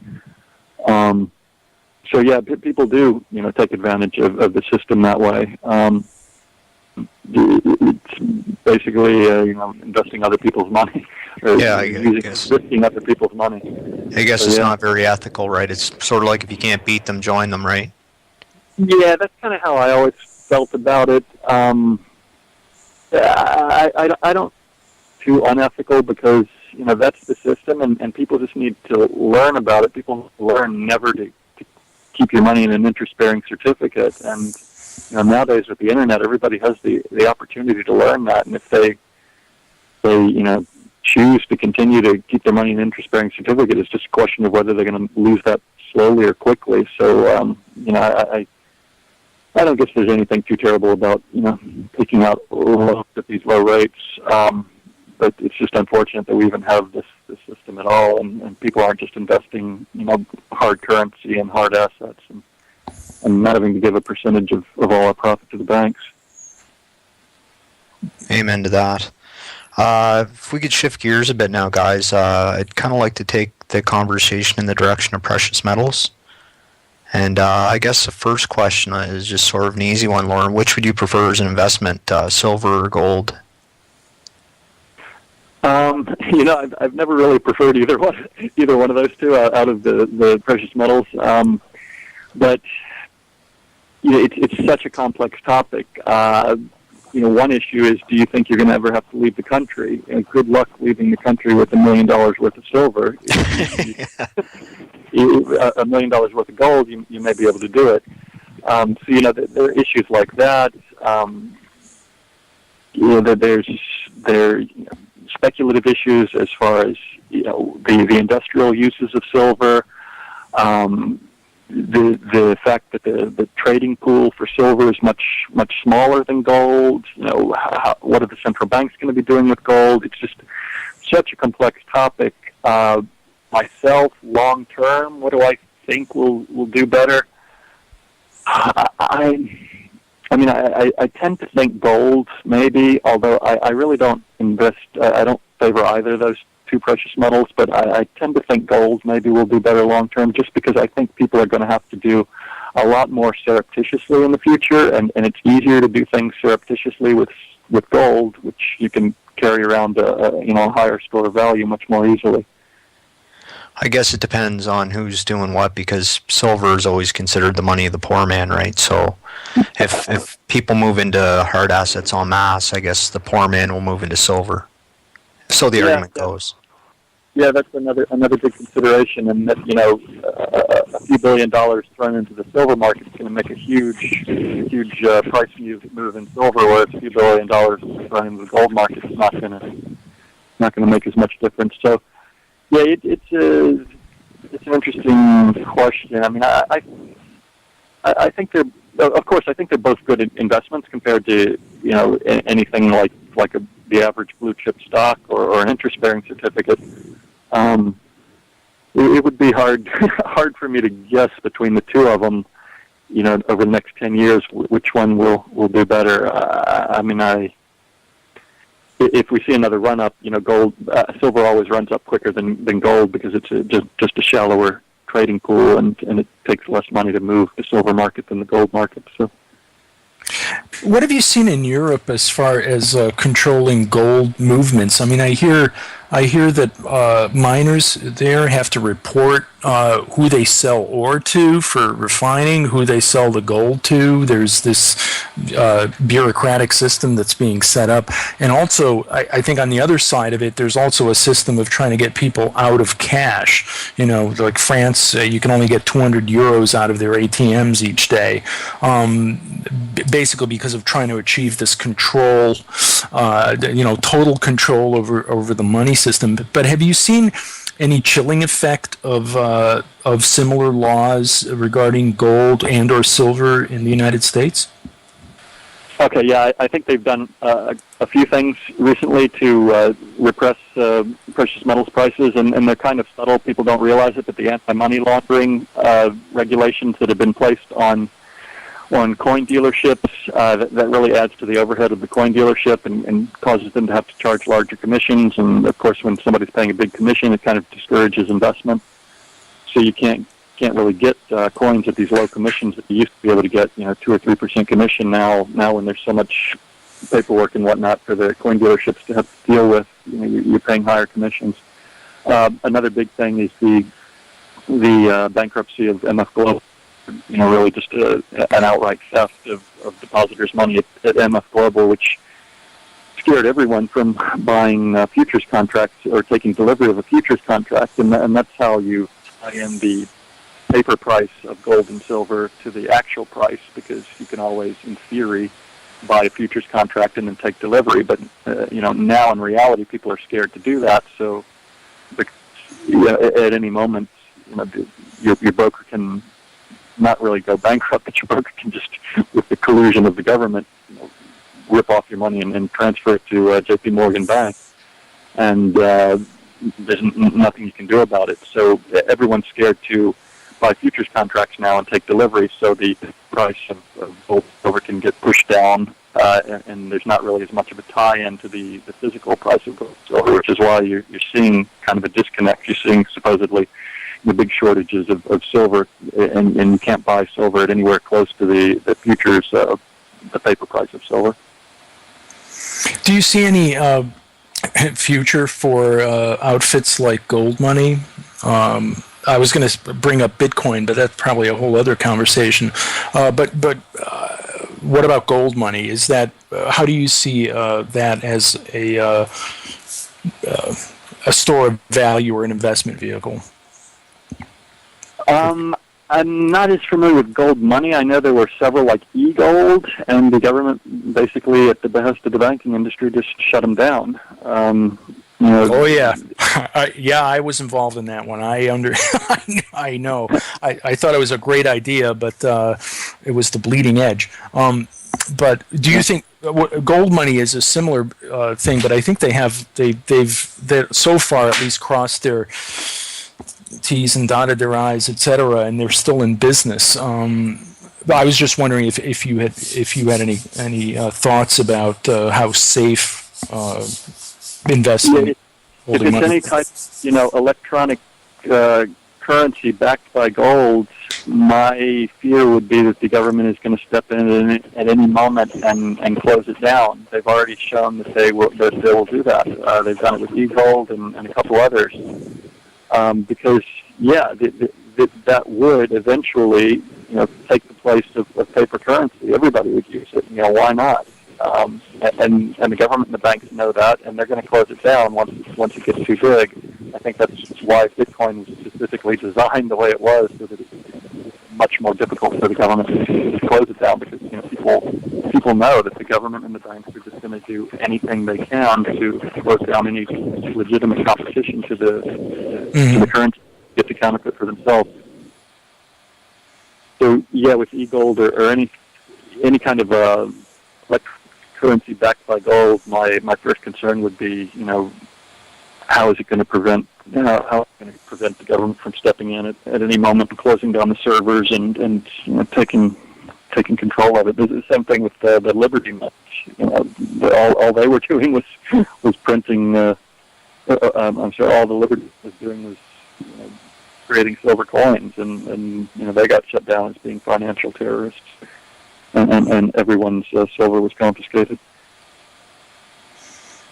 So yeah, people do, take advantage of the system that way. It's basically, investing other people's money. Or I guess. Risking other people's money. I guess it's not very ethical, right? It's sort of like if you can't beat them, join them, right? Yeah, that's kind of how I always felt about it. I don't too unethical because, that's the system, and people just need to learn about it. People learn never to keep your money in an interest-bearing certificate. And nowadays with the internet, everybody has the opportunity to learn that. And if they choose to continue to keep their money in an interest-bearing certificate, it's just a question of whether they're going to lose that slowly or quickly. So I don't guess there's anything too terrible about taking out loans at these low rates. But it's just unfortunate that we even have this system at all, and people aren't just investing, hard currency and hard assets, and not having to give a percentage of all our profit to the banks. Amen to that. If we could shift gears a bit now, guys, I'd kind of like to take the conversation in the direction of precious metals. And I guess the first question is just sort of an easy one, Loren. Which would you prefer as an investment, silver or gold? I've never really preferred either one of those two out of the precious metals. But it's such a complex topic. One issue is, do you think you're going to ever have to leave the country? Good luck leaving the country with $1 million worth of silver. $1 million worth of gold, you may be able to do it. So there are issues like that. There's speculative issues as far as the industrial uses of silver, the fact that the trading pool for silver is much smaller than gold. What are the central banks going to be doing with gold? It's just such a complex topic. Myself, long term, what do I think will do better? I tend to think gold, maybe, although I really don't invest. I don't favor either of those two precious metals, but I tend to think gold maybe will do better long term, just because I think people are going to have to do a lot more surreptitiously in the future, and it's easier to do things surreptitiously with gold, which you can carry around a higher store of value much more easily. I guess it depends on who's doing what, because silver is always considered the money of the poor man, right? So if people move into hard assets en masse, I guess the poor man will move into silver. So the argument goes. Yeah, that's another big consideration, and that a few $1 billion thrown into the silver market is going to make a huge price move in silver, whereas a few $1 billion thrown into the gold market is not going to make as much difference. So. Yeah, it's an interesting question. I mean, I think they're both good investments compared to anything like the average blue chip stock or an interest bearing certificate. It would be hard for me to guess between the two of them. Over the next 10 years, which one will do better. If we see another run up, gold, silver always runs up quicker than gold because it's just a shallower trading pool, and it takes less money to move the silver market than the gold market. So, what have you seen in Europe as far as controlling gold movements? I mean, I hear I hear that miners there have to report who they sell ore to for refining, who they sell the gold to. There's this bureaucratic system that's being set up. And also, I think on the other side of it, there's also a system of trying to get people out of cash. You know, like France, you can only get 200 euros out of their ATMs each day, basically because of trying to achieve this control, total control over the money system. But have you seen any chilling effect of similar laws regarding gold and or silver in the United States? Okay, yeah, I think they've done a few things recently to repress precious metals prices, and they're kind of subtle. People don't realize it, but the anti-money laundering regulations that have been placed on coin dealerships, that really adds to the overhead of the coin dealership and causes them to have to charge larger commissions. And of course, when somebody's paying a big commission, it kind of discourages investment. So you can't really get coins at these low commissions that you used to be able to get, 2 or 3% commission. Now when there's so much paperwork and whatnot for the coin dealerships to have to deal with, you're paying higher commissions. Another big thing is the bankruptcy of MF Global. Really just an outright theft of depositors' money at MF Global, which scared everyone from buying futures contracts or taking delivery of a futures contract, and that's how you tie in the paper price of gold and silver to the actual price, because you can always, in theory, buy a futures contract and then take delivery. But now in reality, people are scared to do that. So, at any moment, your broker can not really go bankrupt, but your broker can just, with the collusion of the government, rip off your money and transfer it to J.P. Morgan Bank, and there's nothing you can do about it. So everyone's scared to buy futures contracts now and take delivery, so the price of gold and silver can get pushed down, and there's not really as much of a tie-in to the physical price of gold and silver, which is why you're seeing kind of a disconnect. You're seeing supposedly the big shortages of silver, and you can't buy silver at anywhere close to the futures, the paper price of silver. Do you see any future for outfits like Gold Money? I was going to bring up Bitcoin, but that's probably a whole other conversation. But what about Gold Money? Is that how do you see that as a store of value or an investment vehicle? I'm not as familiar with Gold Money. I know there were several like e-gold, and the government basically, at the behest of the banking industry, just shut them down. Oh yeah, I was involved in that one. I know. I thought it was a great idea, but it was the bleeding edge. But do you think Gold Money is a similar thing? But I think they've so far at least crossed their T's and dotted their I's, etc., and they're still in business. I was just wondering if you had any thoughts about how safe investing. If it's money. Any type, electronic currency backed by gold, my fear would be that the government is going to step in at any moment and close it down. They've already shown that they will do that. They've done it with e-gold and a couple others. Because that would eventually take the place of paper currency. Everybody would use it. Why not? And the government and the banks know that, and they're going to close it down once it gets too big. I think that's why Bitcoin was specifically designed the way it was, so that it's much more difficult for the government to close it down, because people know that the government and the banks are just going to do anything they can to close down any legitimate competition to the currency, get the counterfeit for themselves. So with e-gold or any kind of currency backed by gold, my first concern would be, how is it going to prevent the government from stepping in at any moment and closing down the servers and taking control of it. It's the same thing with the Liberty Mint. All they were doing was printing. All the Liberty was doing was creating silver coins, and they got shut down as being financial terrorists, and everyone's silver was confiscated.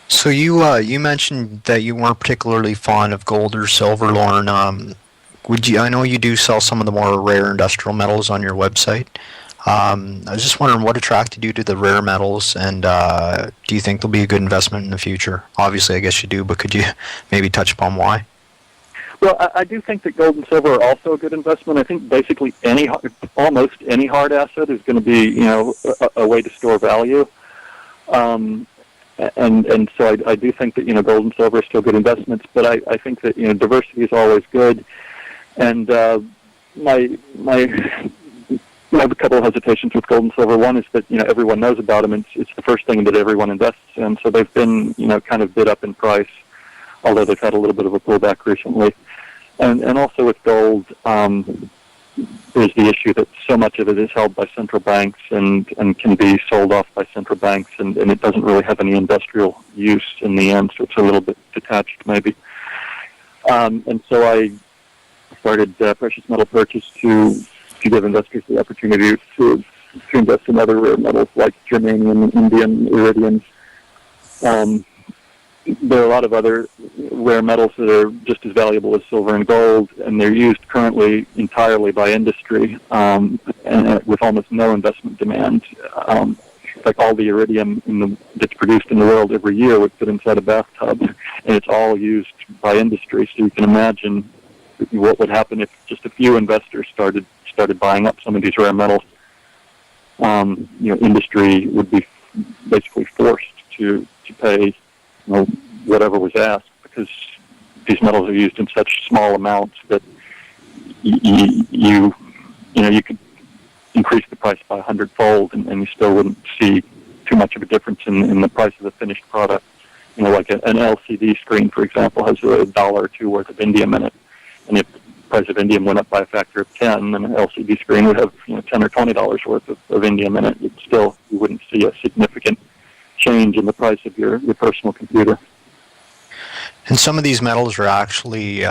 So So you mentioned that you weren't particularly fond of gold or silver, Lauren. Would you? I know you do sell some of the more rare industrial metals on your website. I was just wondering what attracted you to the rare metals, and do you think they'll be a good investment in the future? Obviously, I guess you do, but could you maybe touch upon why? Well, I do think that gold and silver are also a good investment. I think basically almost any hard asset is going to be, a way to store value. And so I do think that, gold and silver are still good investments, but I think that, diversity is always good. And I have a couple of hesitations with gold and silver. One is that, everyone knows about them, and it's the first thing that everyone invests in. So they've been, kind of bid up in price, although they've had a little bit of a pullback recently. And also with gold, there's the issue that so much of it is held by central banks and can be sold off by central banks, and it doesn't really have any industrial use in the end, so it's a little bit detached maybe. And so I started Precious Metal Purchase to give investors the opportunity to invest in other rare metals like germanium, indium, iridium. There are a lot of other rare metals that are just as valuable as silver and gold, and they're used currently entirely by industry, and with almost no investment demand. Like all the iridium that's produced in the world every year would fit inside a bathtub, and it's all used by industry. So you can imagine what would happen if just a few investors started buying up some of these rare metals. Industry would be basically forced to pay whatever was asked, because these metals are used in such small amounts that you could increase the price by 100-fold and you still wouldn't see too much of a difference in the price of the finished product. Like an LCD screen, for example, has $1 or $2 worth of indium in it, and if the price of indium went up by a factor of 10, then an LCD screen would have $10 or $20 worth of indium in it. You wouldn't see a significant change in the price of your personal computer. And some of these metals are actually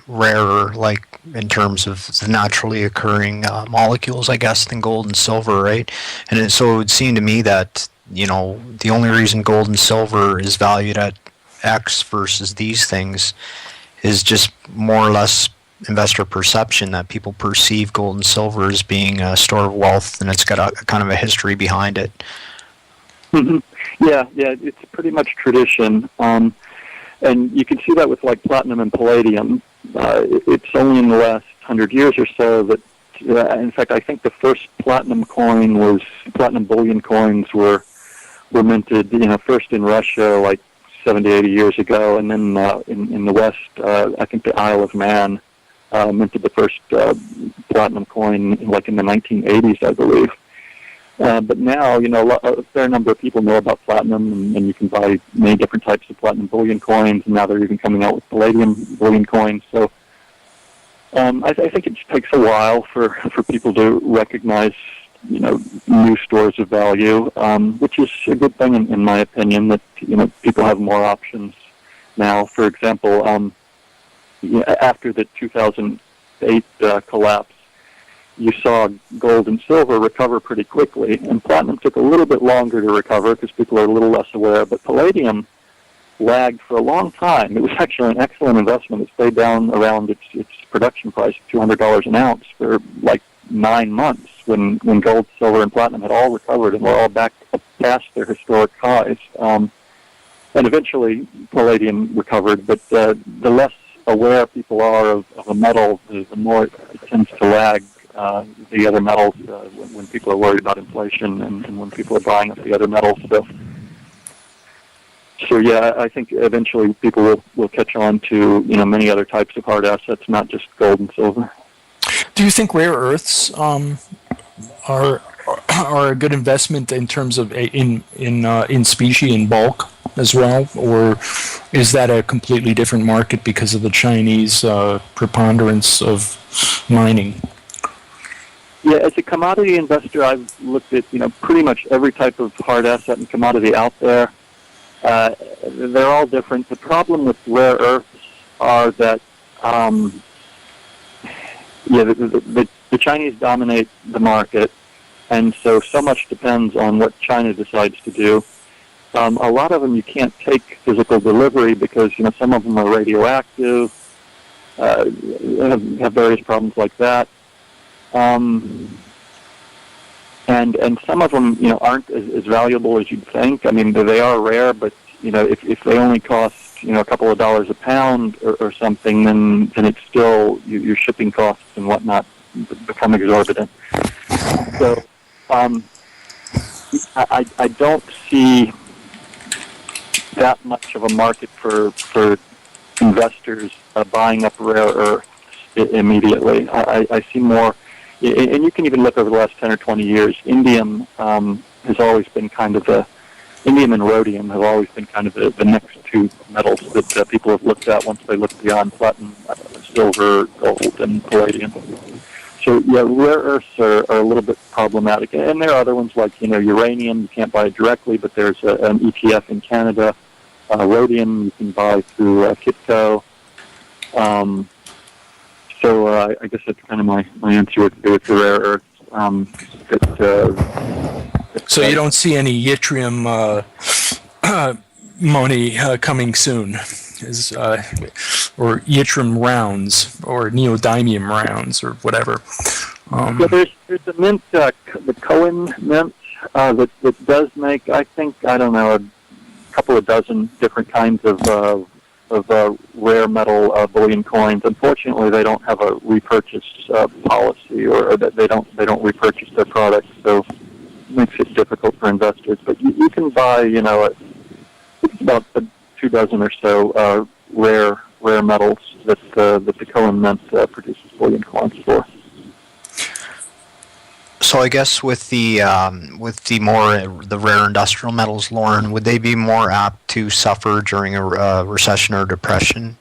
rarer, like in terms of the naturally occurring molecules, I guess, than gold and silver, right? And so it would seem to me that, the only reason gold and silver is valued at X versus these things is just more or less investor perception, that people perceive gold and silver as being a store of wealth, and it's got a kind of a history behind it. Mm-hmm. Yeah, it's pretty much tradition. And you can see that with like platinum and palladium. It's only in the last 100 years or so that, in fact, I think the first platinum bullion coins were minted, first in Russia like 70, 80 years ago, and then in the West, I think the Isle of Man minted the first platinum coin like in the 1980s, I believe. But now, a fair number of people know about platinum, and you can buy many different types of platinum bullion coins, and now they're even coming out with palladium bullion coins. So I think it takes a while for people to recognize, new stores of value, which is a good thing in my opinion, that, people have more options now. For example, after the 2008 collapse, you saw gold and silver recover pretty quickly, and platinum took a little bit longer to recover because people are a little less aware, but palladium lagged for a long time. It was actually an excellent investment. It stayed down around its production price of $200 an ounce for like 9 months when gold, silver, and platinum had all recovered and were all back past their historic highs. And eventually palladium recovered, but the less aware people are of a metal, the more it tends to lag the other metals when people are worried about inflation and when people are buying up the other metals. So yeah, I think eventually people will catch on to many other types of hard assets, not just gold and silver. Do you think rare earths are a good investment in terms of in specie, in bulk as well, or is that a completely different market because of the Chinese preponderance of mining? Yeah, as a commodity investor, I've looked at pretty much every type of hard asset and commodity out there. They're all different. The problem with rare earths are that the Chinese dominate the market, and so much depends on what China decides to do. A lot of them you can't take physical delivery because some of them are radioactive, have various problems like that, and some of them aren't as valuable as you'd think. I mean, they are rare, but if they only cost a couple of dollars a pound or something, then it's still your shipping costs and whatnot become exorbitant. So I don't see that much of a market for investors buying up rare earths immediately. I see more, and you can even look over the last 10 or 20 years. Indium has always been kind of indium and rhodium have always been kind of the next two metals that people have looked at once they look beyond platinum, silver, gold, and palladium. So yeah, rare earths are a little bit problematic, and there are other ones like uranium. You can't buy it directly, but there's an ETF in Canada. Rhodium you can buy through Kitco. So I guess that's kind of my answer with the rare earths. So you don't see any yttrium money coming soon, or yttrium rounds, or neodymium rounds, or whatever. Yeah, there's a mint, the Cohen mint, that does make, I think, I don't know, a couple of dozen different kinds of rare metal bullion coins. Unfortunately, they don't have a repurchase policy, or that they don't repurchase their products, so it makes it difficult for investors. But you can buy, it's about 2 dozen or so rare metals that the Cohen Mint produces bullion coins for. So I guess with the rare industrial metals, Loren, would they be more apt to suffer during a recession or depression?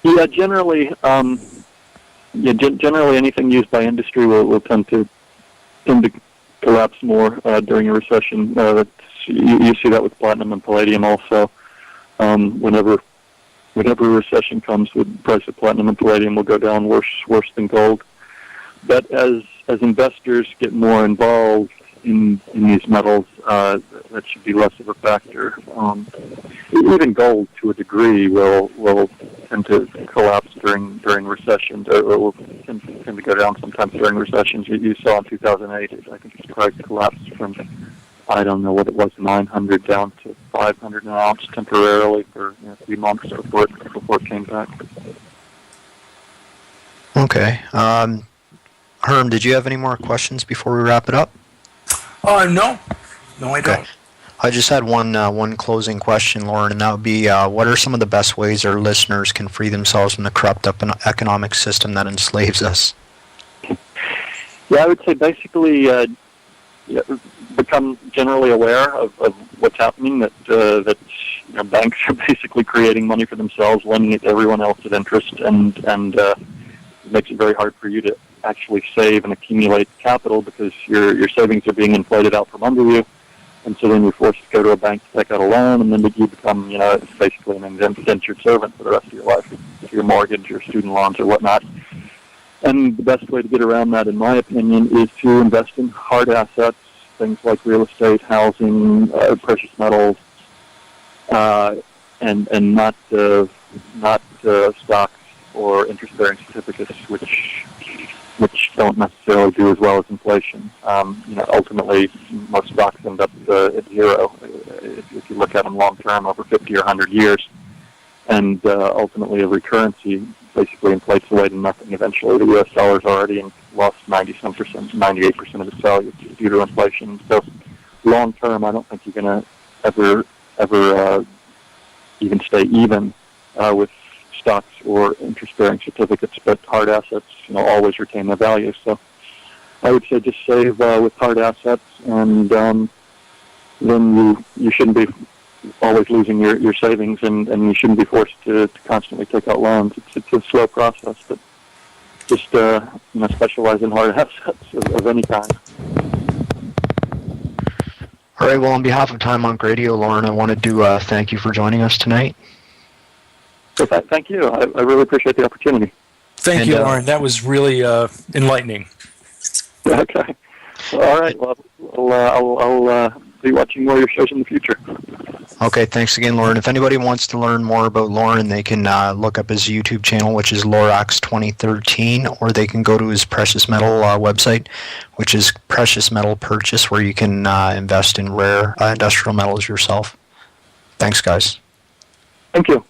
Yeah, generally, generally anything used by industry will tend to collapse more during a recession. You see that with platinum and palladium also. Whenever a recession comes, the price of platinum and palladium will go down worse than gold. But as investors get more involved in these metals, that should be less of a factor. Even gold, to a degree, will tend to collapse during recessions, or will tend to go down sometimes during recessions. You saw in 2008, I think its price collapsed from, I don't know what it was, 900 down to 500 an ounce temporarily for a few months before it came back. Okay. Herm, did you have any more questions before we wrap it up? No, I don't. I just had one closing question, Loren, and that would be, what are some of the best ways our listeners can free themselves from the corrupt economic system that enslaves us? Yeah, I would say basically become generally aware of what's happening, that banks are basically creating money for themselves, lending it to everyone else at interest, and it makes it very hard for you to actually save and accumulate capital because your savings are being inflated out from under you, and so then you're forced to go to a bank to take out a loan, and then you become, basically an indentured servant for the rest of your life, your mortgage, your student loans, or whatnot. And the best way to get around that, in my opinion, is to invest in hard assets, things like real estate, housing, precious metals, and not stocks or interest-bearing certificates, which don't necessarily do as well as inflation. Ultimately, most stocks end up at zero if you look at them long-term over 50 or 100 years. And ultimately, every currency basically inflates away to nothing. Eventually, the U.S. dollar's already lost 98% of its value due to inflation. So long-term, I don't think you're going to ever even stay even with stocks or interest-bearing certificates, but hard assets, always retain their value. So I would say just save with hard assets, and then you shouldn't be always losing your savings, and you shouldn't be forced to constantly take out loans. It's a slow process, but just specialize in hard assets of any kind. All right. Well, on behalf of Time on Radio, Loren, I wanted to thank you for joining us tonight. So thank you. I really appreciate the opportunity. Thank you, Loren. That was really enlightening. Okay. All right. Well, I'll be watching more of your shows in the future. Okay, thanks again, Loren. If anybody wants to learn more about Loren, they can look up his YouTube channel, which is Lorax 2013, or they can go to his precious metal website, which is Precious Metal Purchase, where you can invest in rare industrial metals yourself. Thanks, guys. Thank you.